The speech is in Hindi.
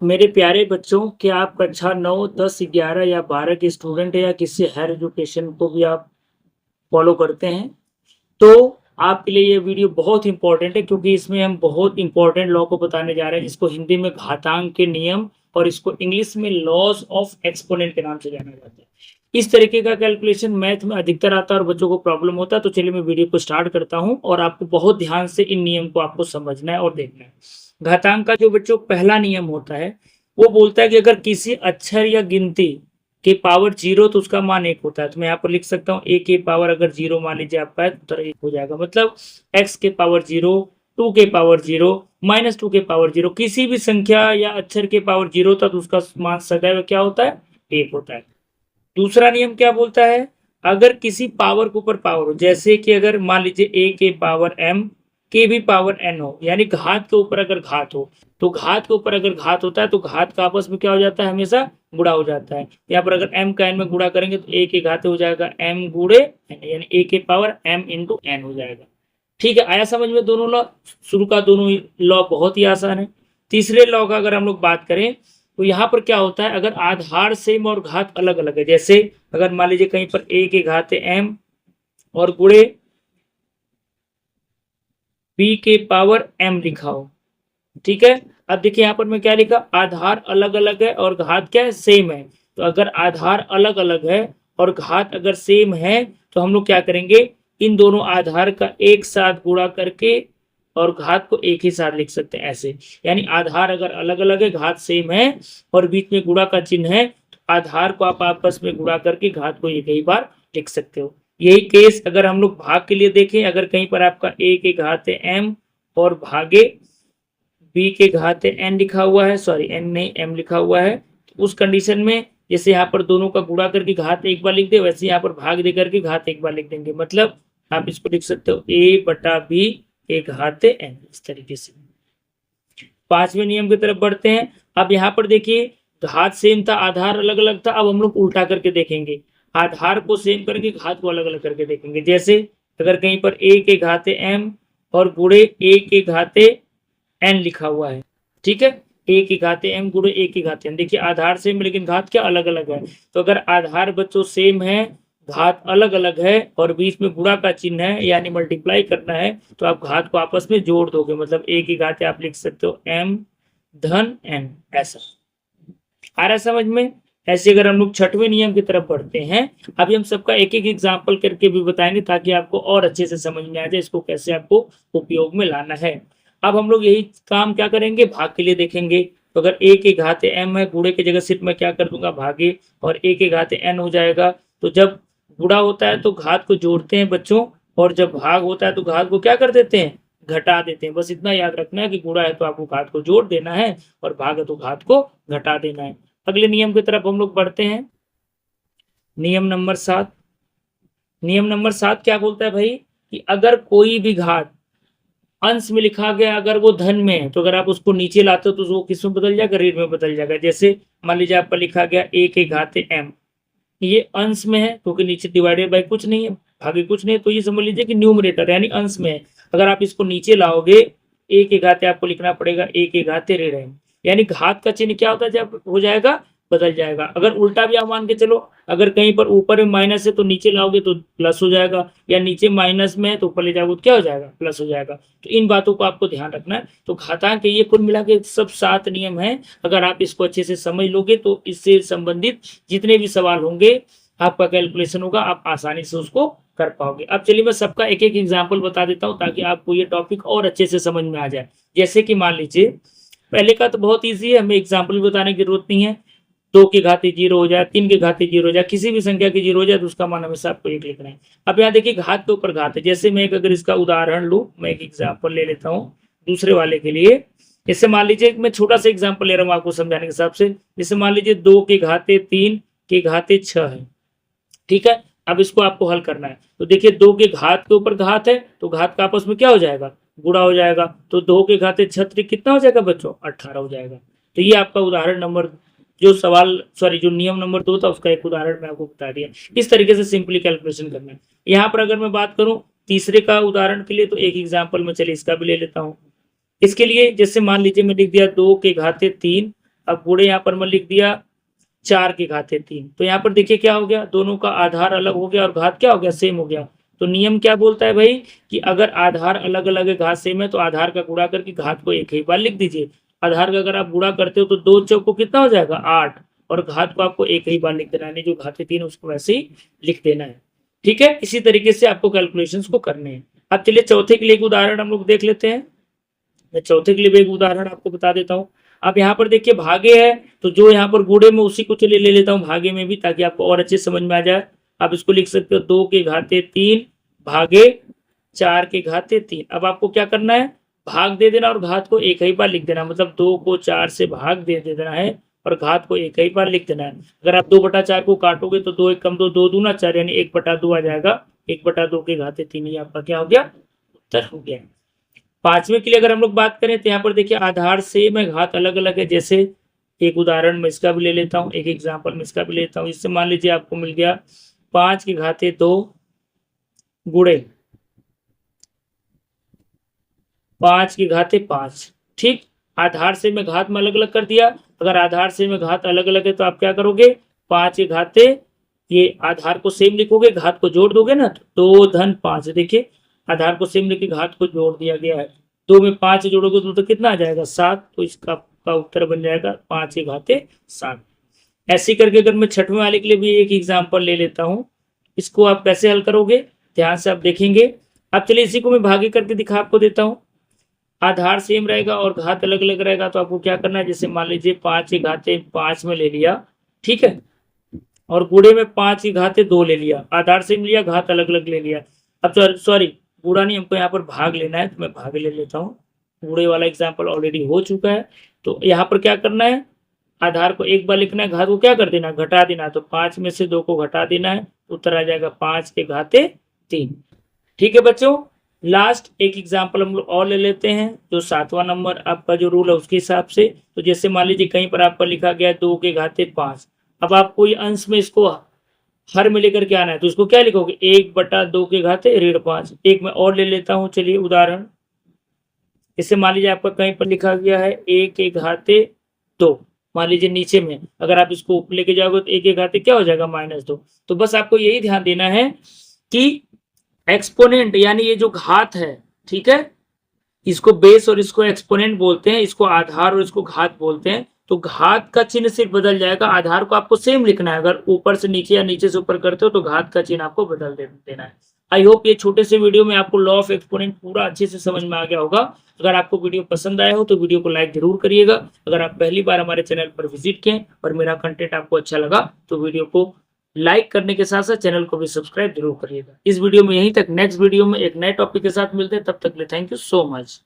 मेरे प्यारे बच्चों, क्या आप कक्षा 9, 10, 11 या 12 के स्टूडेंट हैं या किसी हायर एजुकेशन को भी आप फॉलो करते हैं? तो आपके लिए ये वीडियो बहुत इंपॉर्टेंट है, क्योंकि इसमें हम बहुत इंपॉर्टेंट लॉ को बताने जा रहे हैं, जिसको हिंदी में घातांक के नियम और इसको इंग्लिश में लॉज ऑफ एक्सपोनेंट के नाम से जाना जाता है। इस तरीके का कैलकुलेशन मैथ में अधिकतर आता है और बच्चों को प्रॉब्लम होता है। तो चलिए मैं वीडियो को स्टार्ट करता हूँ और आपको बहुत ध्यान से इन नियम को आपको समझना है और देखना है। घातांक का जो बच्चों पहला नियम होता है, वो बोलता है कि अगर किसी अक्षर या गिनती के पावर 0 तो उसका मान 1 होता है। तो मैं यहाँ पर लिख सकता हूँ a के पावर अगर 0 मान लीजिए आपका है तो 1 हो जाएगा। मतलब x के पावर 0, 2 के पावर 0, -2 के पावर 0, किसी भी संख्या या अक्षर के पावर 0 था तो उसका मान सदैव क्या होता है? 1 होता है। दूसरा नियम क्या बोलता है? अगर किसी पावर के ऊपर पावर हो, जैसे कि अगर मान लीजिए a के पावर m के भी पावर n हो, यानी घात के ऊपर अगर घात हो, तो घात के ऊपर अगर घात होता है तो घात का आपस में क्या हो जाता है? हमेशा गुणा हो जाता है। यहाँ पर अगर m का n में गुणा करेंगे तो a के घाते हो जाएगा m गुणे n, यानी a के पावर m इंटू n हो जाएगा। ठीक है, आया समझ में दोनों लॉ? शुरू का दोनों लॉ बहुत ही आसान है। तीसरे लॉ का अगर हम लोग बात करें तो यहाँ पर क्या होता है? अगर आधार सेम और घात अलग अलग है, जैसे अगर मान लीजिए कहीं पर a के घाते m और गुणे b के पावर m लिखा हो, ठीक है। अब देखिए यहाँ पर मैं क्या लिखा? आधार अलग अलग है और घात क्या है? सेम है। तो अगर आधार अलग अलग है और घात अगर सेम है तो हम लोग क्या करेंगे? इन दोनों आधार का एक साथ गुणा करके और घात को एक ही साथ लिख सकते हैं ऐसे। यानी आधार अगर अलग अलग है, घात सेम है और बीच में गुणा का चिन्ह है, तो आधार को आप आपस में गुणा करके घात को एक ही बार लिख सकते हो। यही केस अगर हम लोग भाग के लिए देखें, अगर कहीं पर आपका a के घाते m और भागे b के घाते n लिखा हुआ है, सॉरी n नहीं m लिखा हुआ है, तो उस कंडीशन में जैसे यहाँ पर दोनों का गुणा करके घात एक बार लिख दे, वैसे यहाँ पर भाग दे करके घात एक बार लिख देंगे। मतलब आप इसको लिख सकते हो a बटा b के घाते n, इस तरीके से। पांचवें नियम की तरफ बढ़ते हैं। अब यहाँ पर देखिए घात सेम था, आधार अलग अलग था। अब हम लोग उल्टा करके देखेंगे, आधार को सेम करके घात को अलग अलग करके देखेंगे। जैसे अगर कहीं पर a के घाते m और गुणे a के घाते n लिखा हुआ है, ठीक है, a के घाते m गुणे a के घाते n। देखिए आधार सेम लेकिन घात क्या अलग अलग है। तो अगर आधार बच्चों सेम है, घात अलग अलग है और बीच में गुणा का चिन्ह है यानी मल्टीप्लाई करना है, तो आप घात को आपस में जोड़ दोगे। मतलब a की घाते आप लिख सकते हो m धन n, ऐसा आ रहा है समझ में? ऐसे अगर हम लोग छठवें नियम की तरफ बढ़ते हैं, अभी हम सबका एक एक एग्जाम्पल करके भी बताएंगे ताकि आपको और अच्छे से समझ में आ जाए इसको कैसे आपको उपयोग में लाना है। अब हम लोग यही काम क्या करेंगे? भाग के लिए देखेंगे। तो अगर a के घाते m है, गुणे की जगह सिर्फ मैं क्या कर दूंगा? भागे, और a के घाते n हो जाएगा। तो जब गुणा होता है तो घात को जोड़ते हैं बच्चों, और जब भाग होता है तो घात को क्या कर देते हैं? घटा देते हैं। बस इतना याद रखना है कि गुणा है तो आपको घात को जोड़ देना है और भाग है तो घात को घटा देना है। अगले नियम की तरफ हम लोग बढ़ते हैं। नियम नंबर 7। नियम नंबर 7 क्या बोलता है भाई? कि अगर कोई भी घात अंश में लिखा गया, अगर वो धन में है, तो अगर आप उसको नीचे लाते हो तो वो किस में बदल जाएगा? ऋण में बदल जाएगा। जैसे मान लीजिए आपका लिखा गया a के घाते m, ये अंश में है क्योंकि नीचे डिवाइडेड बाय कुछ नहीं है, भागे कुछ नहीं है, तो ये समझ लीजिए कि न्यूमरेटर यानी अंश में है। अगर आप इसको नीचे लाओगे, a के घाते आपको लिखना पड़ेगा a के घाते ऋण है, यानी घात का चिन्ह क्या होता है? जब हो जाएगा बदल जाएगा। अगर उल्टा भी आप मान के चलो, अगर कहीं पर ऊपर में माइनस है तो नीचे लाओगे तो प्लस हो जाएगा, या नीचे माइनस में है तो ऊपर ले जाओगे तो क्या हो जाएगा? प्लस हो जाएगा। तो इन बातों को आपको ध्यान रखना है। तो घातांक के ये कुल मिला के सब 7 नियम हैं। अगर आप इसको अच्छे से समझ लोगे तो इससे संबंधित जितने भी सवाल होंगे, आपका कैलकुलेशन होगा, आप आसानी से उसको कर पाओगे। अब चलिए मैं सबका एक एक एग्जाम्पल बता देता हूँ ताकि आपको ये टॉपिक और अच्छे से समझ में आ जाए। जैसे कि मान लीजिए पहले का तो बहुत ईजी है, हमें एग्जाम्पल बताने की जरूरत नहीं है। 2 के घाते 0 हो जाए, 3 के घाते 0 हो जाए, किसी भी संख्या की 0 हो जाए तो उसका मान हमेशा आपको 1 लिखना है। अब यहाँ देखिए घात के ऊपर घात है। जैसे मैं अगर इसका उदाहरण लूँ, मैं एक एग्जाम्पल ले लेता हूँ दूसरे वाले के लिए। जैसे मान लीजिए मैं छोटा सा एग्जाम्पल ले रहा हूँ आपको समझाने के हिसाब से। जैसे मान लीजिए 2 के घाते 3 के घाते 6 है, ठीक है। अब इसको आपको हल करना है। तो देखिए 2 के घात के ऊपर घात है तो घात का आपस में क्या हो जाएगा? गुणा हो जाएगा। तो 2 के घाते 6 कितना हो जाएगा बच्चों? 18 हो जाएगा। तो ये आपका उदाहरण नंबर, जो सवाल सॉरी जो नियम नंबर 2 था उसका एक उदाहरण मैं आपको बता दिया। इस तरीके से सिंपली कैलकुलेशन करना है। यहाँ पर अगर मैं बात करूं तीसरे का उदाहरण के लिए, तो एक एग्जाम्पल में चलिए इसका भी ले लेता हूँ। इसके लिए जैसे मान लीजिए मैं लिख दिया 2 के घाते 3 अब गुणे यहाँ पर मैं लिख दिया 4 की घाते 3। तो यहाँ पर देखिए क्या हो गया, दोनों का आधार अलग हो गया और घात क्या हो गया, सेम हो गया। तो नियम क्या बोलता है भाई कि अगर आधार अलग अलग है, घात सेम है, तो आधार का गुणा करके घात को एक ही बार लिख दीजिए। आधार का अगर आप गुणा करते हो तो 2 चौको कितना हो जाएगा 8, और घात को आपको एक ही बार लिख देना है, जो घाते 3 उसको वैसे ही लिख देना है। ठीक है, इसी तरीके से आपको कैलकुलेशंस को करने हैं। अब चलिए चौथे के लिए एक उदाहरण हम लोग देख लेते हैं। मैं चौथे के लिए भी एक उदाहरण आपको बता देता हूँ। अब यहाँ पर देखिए भागे है, तो जो यहाँ पर गुणे में उसी को चलिए ले लेता हूँ भागे में भी, ताकि आपको और अच्छे समझ में आ जाए। आप इसको लिख सकते हो 2 के घाते 3 भागे 4 के घाते 3। अब आपको क्या करना है, भाग दे देना और घात को एक ही बार लिख देना, मतलब 2 को 4 से भाग दे देना है और घात को एक ही बार लिख देना है। अगर आप 2/4 को काटोगे तो 2 1 कम 2, 2 दूना 4, यानी 1/2 आ जाएगा। 1/2 के घाते 3 ही आपका क्या हो गया, उत्तर हो गया। पांचवें के लिए अगर हम लोग बात करें तो यहाँ पर देखिए आधार सेम है, घात अलग अलग है। जैसे एक उदाहरण में इसका भी ले लेता हूँ, एक एग्जाम्पल में इसका भी लेता हूँ। इससे मान लीजिए आपको मिल गया 5 के घाते 2 गुणे 5 के घाते 5। ठीक, आधार से मैं घात में अलग अलग कर दिया। अगर आधार से में घात अलग अलग है तो आप क्या करोगे, 5 के घाते, ये आधार को सेम लिखोगे, घात को जोड़ दोगे ना, तो 2 धन 5। देखिए आधार को सेम लिख के घात को जोड़ दिया गया है, 2 में 5 जोड़ोगे तो कितना आ जाएगा 7। तो इसका का उत्तर बन जाएगा 5 के घाते 7। ऐसे करके अगर मैं छठवें वाले के लिए भी एक एग्जाम्पल ले लेता हूँ, इसको आप कैसे हल करोगे ध्यान से आप देखेंगे। अब चलिए इसी को मैं भागे करके दिखा आपको देता हूँ। आधार सेम रहेगा और घात अलग अलग रहेगा, तो आपको क्या करना है, जैसे मान लीजिए 5 के घाते 5 में ले लिया, ठीक है, और गुणे में 5 के घाते 2 ले लिया। आधार सेम लिया, घात अलग अलग ले लिया। अब सॉरी गुणा नहीं, हमको यहाँ पर भाग लेना है, तो मैं भाग ले लेता हूँ। गुणे वाला एग्जाम्पल ऑलरेडी हो चुका है। तो यहाँ पर क्या करना है, आधार को एक बार लिखना है, घात को क्या कर देना, घटा देना। तो 5 में से 2 को घटा देना है, उत्तर आ जाएगा 5 के घाते 3। ठीक है बच्चों, लास्ट एक एग्जाम्पल हम लोग और ले लेते हैं, जो 7वां नंबर आपका जो रूल है उसके हिसाब से। तो जैसे मान लीजिए कहीं पर आपका लिखा गया है 2 के घाते 5। अब आपको ये अंश में इसको हर में लेकर के आना है, तो इसको क्या लिखोगे, 1/2 के घाते ऋण 5। एक मैं और ले लेता हूं, चलिए उदाहरण। इससे मान लीजिए आपका कहीं पर लिखा गया है 1 के घाते 2, मान लीजिए नीचे में, अगर आप इसको ऊपर लेके जाओगे तो 1 के घाते क्या हो जाएगा -2। तो बस आपको यही ध्यान देना है कि एक्सपोनेंट यानी ये जो घात है, ठीक है, इसको बेस और इसको एक्सपोनेंट बोलते हैं, इसको आधार और इसको घात बोलते हैं। तो घात का चिन्ह सिर्फ बदल जाएगा, आधार को आपको सेम लिखना है। अगर ऊपर से नीचे या नीचे से ऊपर करते हो तो घात का चिन्ह आपको बदल देना है। आई होप ये छोटे से वीडियो में आपको लॉ ऑफ एक्सपोनेंट पूरा अच्छे से समझ में आ गया होगा। अगर आपको वीडियो पसंद आया हो तो वीडियो को लाइक जरूर करिएगा। अगर आप पहली बार हमारे चैनल पर विजिट किए और मेरा कंटेंट आपको अच्छा लगा तो वीडियो को लाइक करने के साथ साथ चैनल को भी सब्सक्राइब जरूर करिएगा। इस वीडियो में यहीं तक, नेक्स्ट वीडियो में एक नए टॉपिक के साथ मिलते हैं, तब तक के लिए थैंक यू सो मच।